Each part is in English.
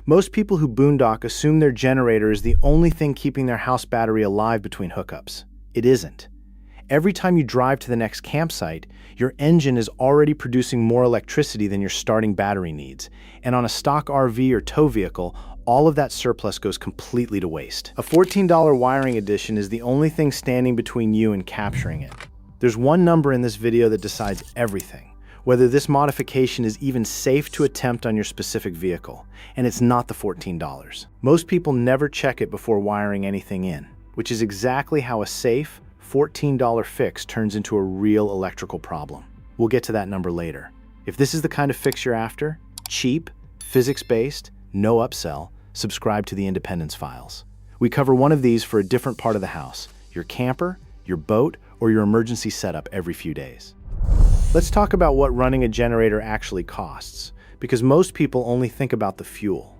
Most people who boondock assume their generator is the only thing keeping their house battery alive between hookups. It isn't. Every time you drive to the next campsite, your engine is already producing more electricity than your starting battery needs, and on a stock RV or tow vehicle, all of that surplus goes completely to waste. A $14 wiring addition is the only thing standing between you and capturing it. There's one number in this video that decides everything, whether this modification is even safe to attempt on your specific vehicle, and it's not the $14. Most people never check it before wiring anything in, which is exactly how a safe, $14 fix turns into a real electrical problem. We'll get to that number later. If this is the kind of fix you're after, cheap, physics-based, no upsell, subscribe to the Independence Files. We cover one of these for a different part of the house, your camper, your boat, or your emergency setup every few days. Let's talk about what running a generator actually costs, because most people only think about the fuel.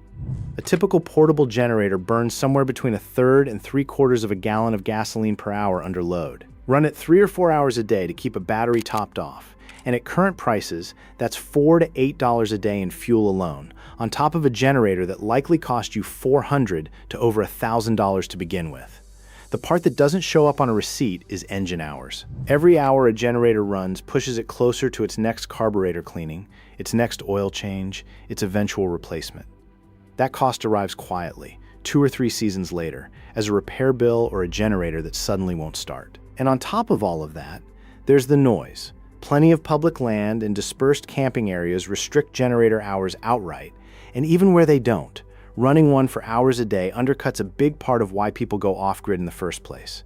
A typical portable generator burns somewhere between 1/3 and 3/4 of a gallon of gasoline per hour under load. Run it 3 or 4 hours a day to keep a battery topped off, and at current prices, that's $4 to $8 a day in fuel alone, on top of a generator that likely cost you $400 to over $1,000 to begin with. The part that doesn't show up on a receipt is engine hours. Every hour a generator runs pushes it closer to its next carburetor cleaning, its next oil change, its eventual replacement. That cost arrives quietly, 2 or 3 seasons later, as a repair bill or a generator that suddenly won't start. And on top of all of that, there's the noise. Plenty of public land and dispersed camping areas restrict generator hours outright, and even where they don't, running one for hours a day undercuts a big part of why people go off-grid in the first place.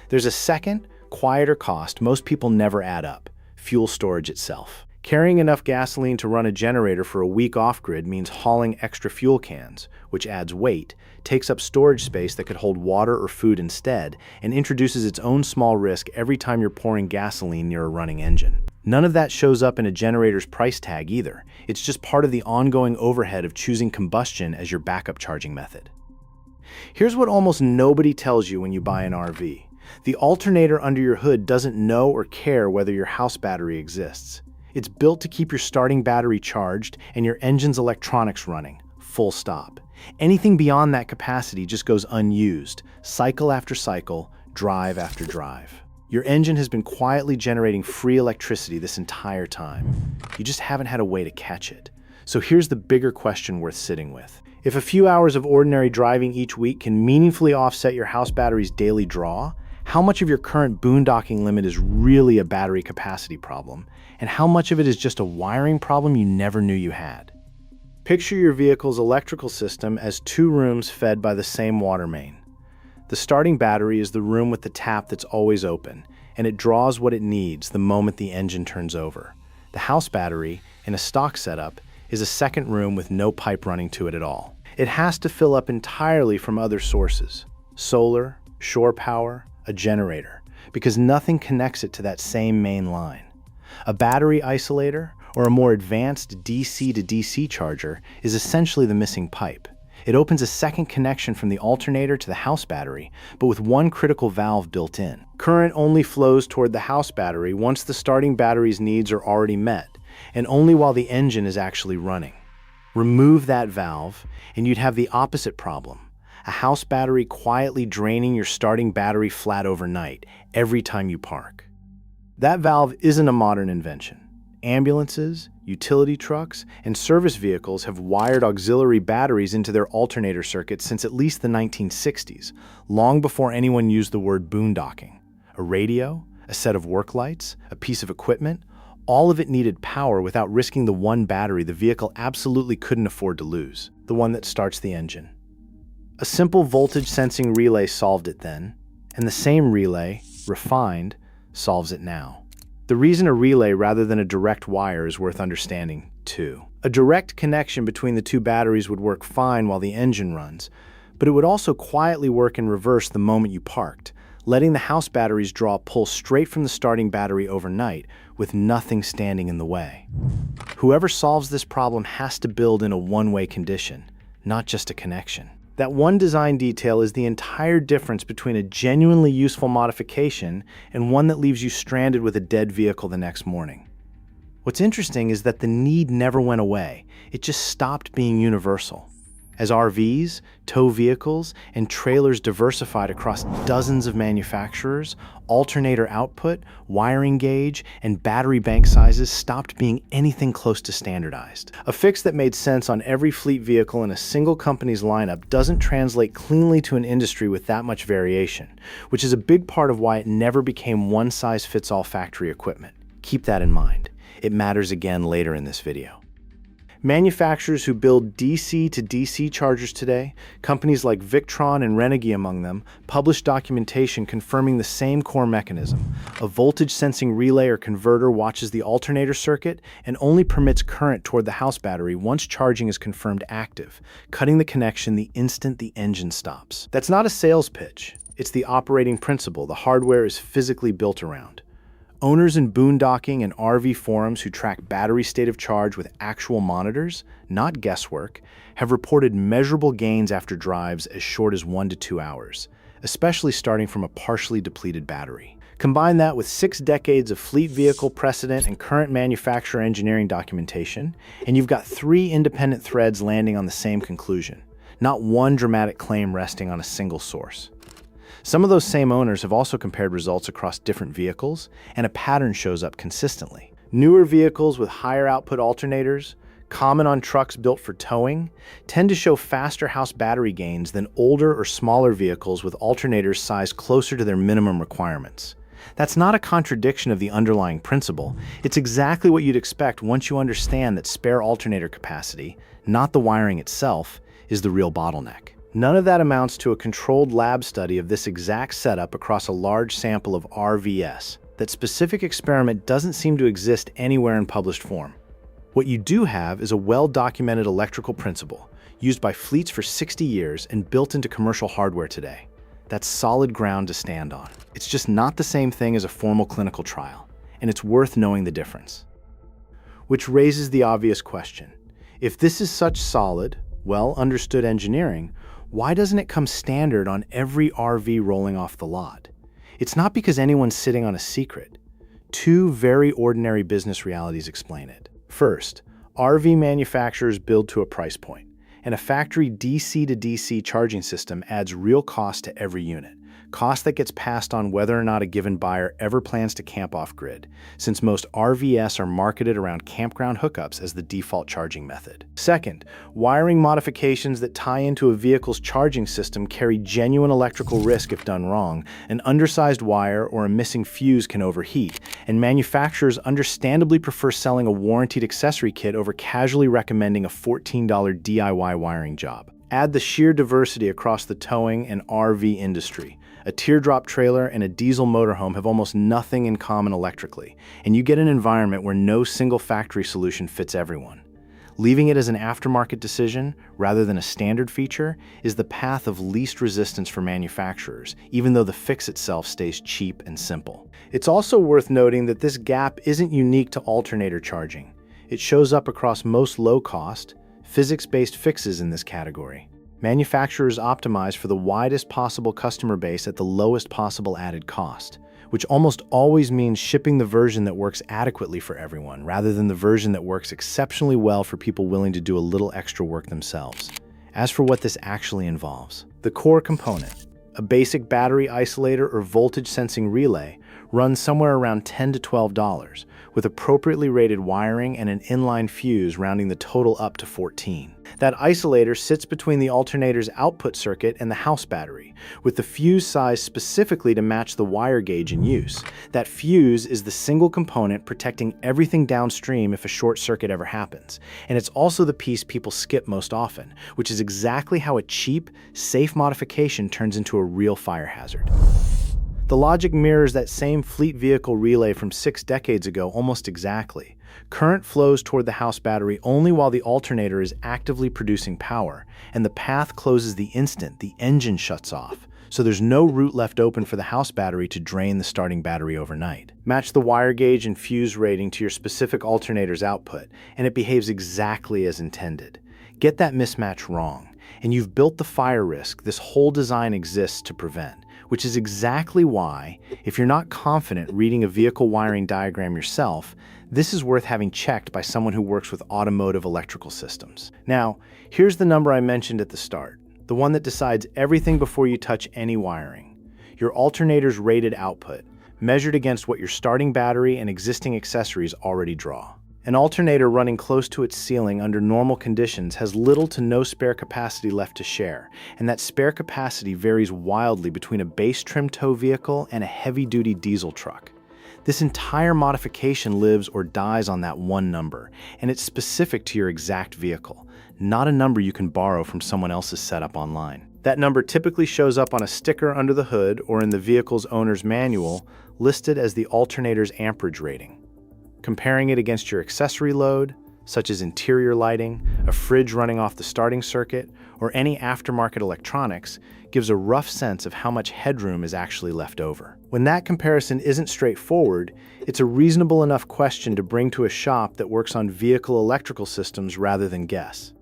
There's a second, quieter cost most people never add up: fuel storage itself. Carrying enough gasoline to run a generator for a week off-grid means hauling extra fuel cans, which adds weight, takes up storage space that could hold water or food instead, and introduces its own small risk every time you're pouring gasoline near a running engine. None of that shows up in a generator's price tag either. It's just part of the ongoing overhead of choosing combustion as your backup charging method. Here's what almost nobody tells you when you buy an RV. The alternator under your hood doesn't know or care whether your house battery exists. It's built to keep your starting battery charged and your engine's electronics running, full stop. Anything beyond that capacity just goes unused, cycle after cycle, drive after drive. Your engine has been quietly generating free electricity this entire time. You just haven't had a way to catch it. So here's the bigger question worth sitting with. If a few hours of ordinary driving each week can meaningfully offset your house battery's daily draw, how much of your current boondocking limit is really a battery capacity problem, and how much of it is just a wiring problem you never knew you had? Picture your vehicle's electrical system as 2 rooms fed by the same water main. The starting battery is the room with the tap that's always open, and it draws what it needs the moment the engine turns over. The house battery, in a stock setup, is a second room with no pipe running to it at all. It has to fill up entirely from other sources: solar, shore power, a generator, because nothing connects it to that same main line. A battery isolator, or a more advanced DC to DC charger, is essentially the missing pipe. It opens a second connection from the alternator to the house battery, but with one critical valve built in. Current only flows toward the house battery once the starting battery's needs are already met, and only while the engine is actually running. Remove that valve, and you'd have the opposite problem: a house battery quietly draining your starting battery flat overnight, every time you park. That valve isn't a modern invention. Ambulances, utility trucks, and service vehicles have wired auxiliary batteries into their alternator circuits since at least the 1960s, long before anyone used the word boondocking. A radio, a set of work lights, a piece of equipment, all of it needed power without risking the one battery the vehicle absolutely couldn't afford to lose, the one that starts the engine. A simple voltage sensing relay solved it then, and the same relay, refined, solves it now. The reason a relay rather than a direct wire is worth understanding, too. A direct connection between the 2 batteries would work fine while the engine runs, but it would also quietly work in reverse the moment you parked, letting the house batteries draw pull straight from the starting battery overnight with nothing standing in the way. Whoever solves this problem has to build in a one-way condition, not just a connection. That one design detail is the entire difference between a genuinely useful modification and one that leaves you stranded with a dead vehicle the next morning. What's interesting is that the need never went away. It just stopped being universal. As RVs, tow vehicles, and trailers diversified across dozens of manufacturers, alternator output, wiring gauge, and battery bank sizes stopped being anything close to standardized. A fix that made sense on every fleet vehicle in a single company's lineup doesn't translate cleanly to an industry with that much variation, which is a big part of why it never became one-size-fits-all factory equipment. Keep that in mind. It matters again later in this video. Manufacturers who build DC to DC chargers today, companies like Victron and Renogy among them, publish documentation confirming the same core mechanism. A voltage-sensing relay or converter watches the alternator circuit and only permits current toward the house battery once charging is confirmed active, cutting the connection the instant the engine stops. That's not a sales pitch. It's the operating principle the hardware is physically built around. Owners in boondocking and RV forums who track battery state of charge with actual monitors, not guesswork, have reported measurable gains after drives as short as 1 to 2 hours, especially starting from a partially depleted battery. Combine that with 6 decades of fleet vehicle precedent and current manufacturer engineering documentation, and you've got 3 independent threads landing on the same conclusion, not one dramatic claim resting on a single source. Some of those same owners have also compared results across different vehicles, and a pattern shows up consistently. Newer vehicles with higher output alternators, common on trucks built for towing, tend to show faster house battery gains than older or smaller vehicles with alternators sized closer to their minimum requirements. That's not a contradiction of the underlying principle. It's exactly what you'd expect once you understand that spare alternator capacity, not the wiring itself, is the real bottleneck. None of that amounts to a controlled lab study of this exact setup across a large sample of RVs. That specific experiment doesn't seem to exist anywhere in published form. What you do have is a well-documented electrical principle, used by fleets for 60 years and built into commercial hardware today. That's solid ground to stand on. It's just not the same thing as a formal clinical trial, and it's worth knowing the difference. Which raises the obvious question. If this is such solid, well-understood engineering, why doesn't it come standard on every RV rolling off the lot? It's not because anyone's sitting on a secret. 2 very ordinary business realities explain it. First, RV manufacturers build to a price point, and a factory DC to DC charging system adds real cost to every unit. Cost that gets passed on whether or not a given buyer ever plans to camp off-grid, since most RVs are marketed around campground hookups as the default charging method. Second, wiring modifications that tie into a vehicle's charging system carry genuine electrical risk if done wrong. An undersized wire or a missing fuse can overheat, and manufacturers understandably prefer selling a warranted accessory kit over casually recommending a $14 DIY wiring job. Add the sheer diversity across the towing and RV industry. A teardrop trailer and a diesel motorhome have almost nothing in common electrically, and you get an environment where no single factory solution fits everyone. Leaving it as an aftermarket decision, rather than a standard feature, is the path of least resistance for manufacturers, even though the fix itself stays cheap and simple. It's also worth noting that this gap isn't unique to alternator charging. It shows up across most low-cost, physics-based fixes in this category. Manufacturers optimize for the widest possible customer base at the lowest possible added cost, which almost always means shipping the version that works adequately for everyone, rather than the version that works exceptionally well for people willing to do a little extra work themselves. As for what this actually involves, the core component, a basic battery isolator or voltage sensing relay, runs somewhere around $10 to $12, with appropriately rated wiring and an inline fuse rounding the total up to 14. That isolator sits between the alternator's output circuit and the house battery, with the fuse size specifically to match the wire gauge in use. That fuse is the single component protecting everything downstream if a short circuit ever happens, and it's also the piece people skip most often, which is exactly how a cheap, safe modification turns into a real fire hazard. The logic mirrors that same fleet vehicle relay from 6 decades ago almost exactly. Current flows toward the house battery only while the alternator is actively producing power, and the path closes the instant the engine shuts off, so there's no route left open for the house battery to drain the starting battery overnight. Match the wire gauge and fuse rating to your specific alternator's output, and it behaves exactly as intended. Get that mismatch wrong, and you've built the fire risk this whole design exists to prevent, which is exactly why, if you're not confident reading a vehicle wiring diagram yourself, this is worth having checked by someone who works with automotive electrical systems. Now, here's the number I mentioned at the start, the one that decides everything before you touch any wiring. Your alternator's rated output, measured against what your starting battery and existing accessories already draw. An alternator running close to its ceiling under normal conditions has little to no spare capacity left to share, and that spare capacity varies wildly between a base trim tow vehicle and a heavy-duty diesel truck. This entire modification lives or dies on that one number, and it's specific to your exact vehicle, not a number you can borrow from someone else's setup online. That number typically shows up on a sticker under the hood or in the vehicle's owner's manual, listed as the alternator's amperage rating. Comparing it against your accessory load, such as interior lighting, a fridge running off the starting circuit, or any aftermarket electronics, gives a rough sense of how much headroom is actually left over. When that comparison isn't straightforward, it's a reasonable enough question to bring to a shop that works on vehicle electrical systems rather than guess.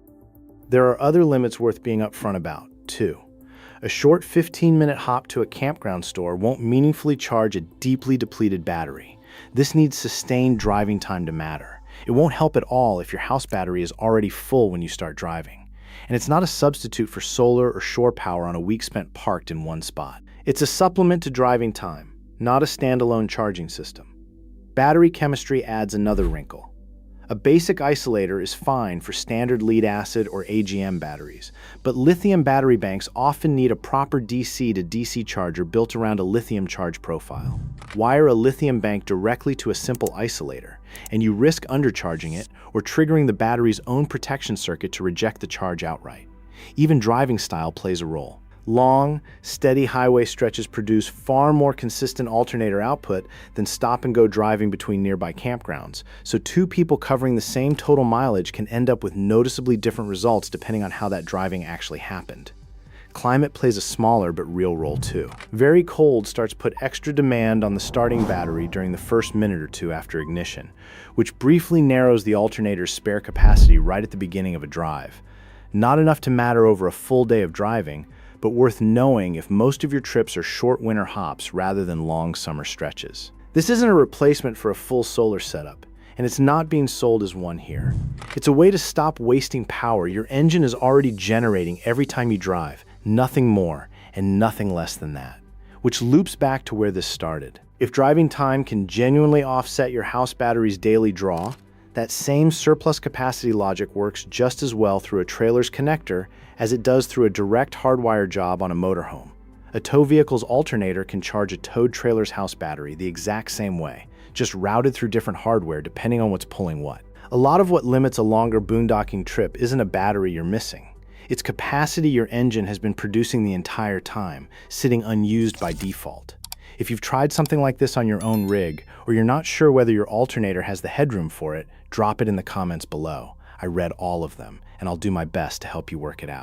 There are other limits worth being upfront about, too. A short 15-minute hop to a campground store won't meaningfully charge a deeply depleted battery. This needs sustained driving time to matter. It won't help at all if your house battery is already full when you start driving. And it's not a substitute for solar or shore power on a week spent parked in one spot. It's a supplement to driving time, not a standalone charging system. Battery chemistry adds another wrinkle. A basic isolator is fine for standard lead-acid or AGM batteries, but lithium battery banks often need a proper DC to DC charger built around a lithium charge profile. Wire a lithium bank directly to a simple isolator, and you risk undercharging it or triggering the battery's own protection circuit to reject the charge outright. Even driving style plays a role. Long, steady highway stretches produce far more consistent alternator output than stop-and-go driving between nearby campgrounds, so two people covering the same total mileage can end up with noticeably different results depending on how that driving actually happened. Climate plays a smaller but real role too. Very cold starts put extra demand on the starting battery during the first minute or two after ignition, which briefly narrows the alternator's spare capacity right at the beginning of a drive. Not enough to matter over a full day of driving, but worth knowing if most of your trips are short winter hops rather than long summer stretches. This isn't a replacement for a full solar setup, and it's not being sold as one here. It's a way to stop wasting power your engine is already generating every time you drive, nothing more and nothing less than that. Which loops back to where this started. If driving time can genuinely offset your house battery's daily draw, that same surplus capacity logic works just as well through a trailer's connector as it does through a direct hardwire job on a motorhome. A tow vehicle's alternator can charge a towed trailer's house battery the exact same way, just routed through different hardware depending on what's pulling what. A lot of what limits a longer boondocking trip isn't a battery you're missing. It's capacity your engine has been producing the entire time, sitting unused by default. If you've tried something like this on your own rig, or you're not sure whether your alternator has the headroom for it, drop it in the comments below. I read all of them, and I'll do my best to help you work it out.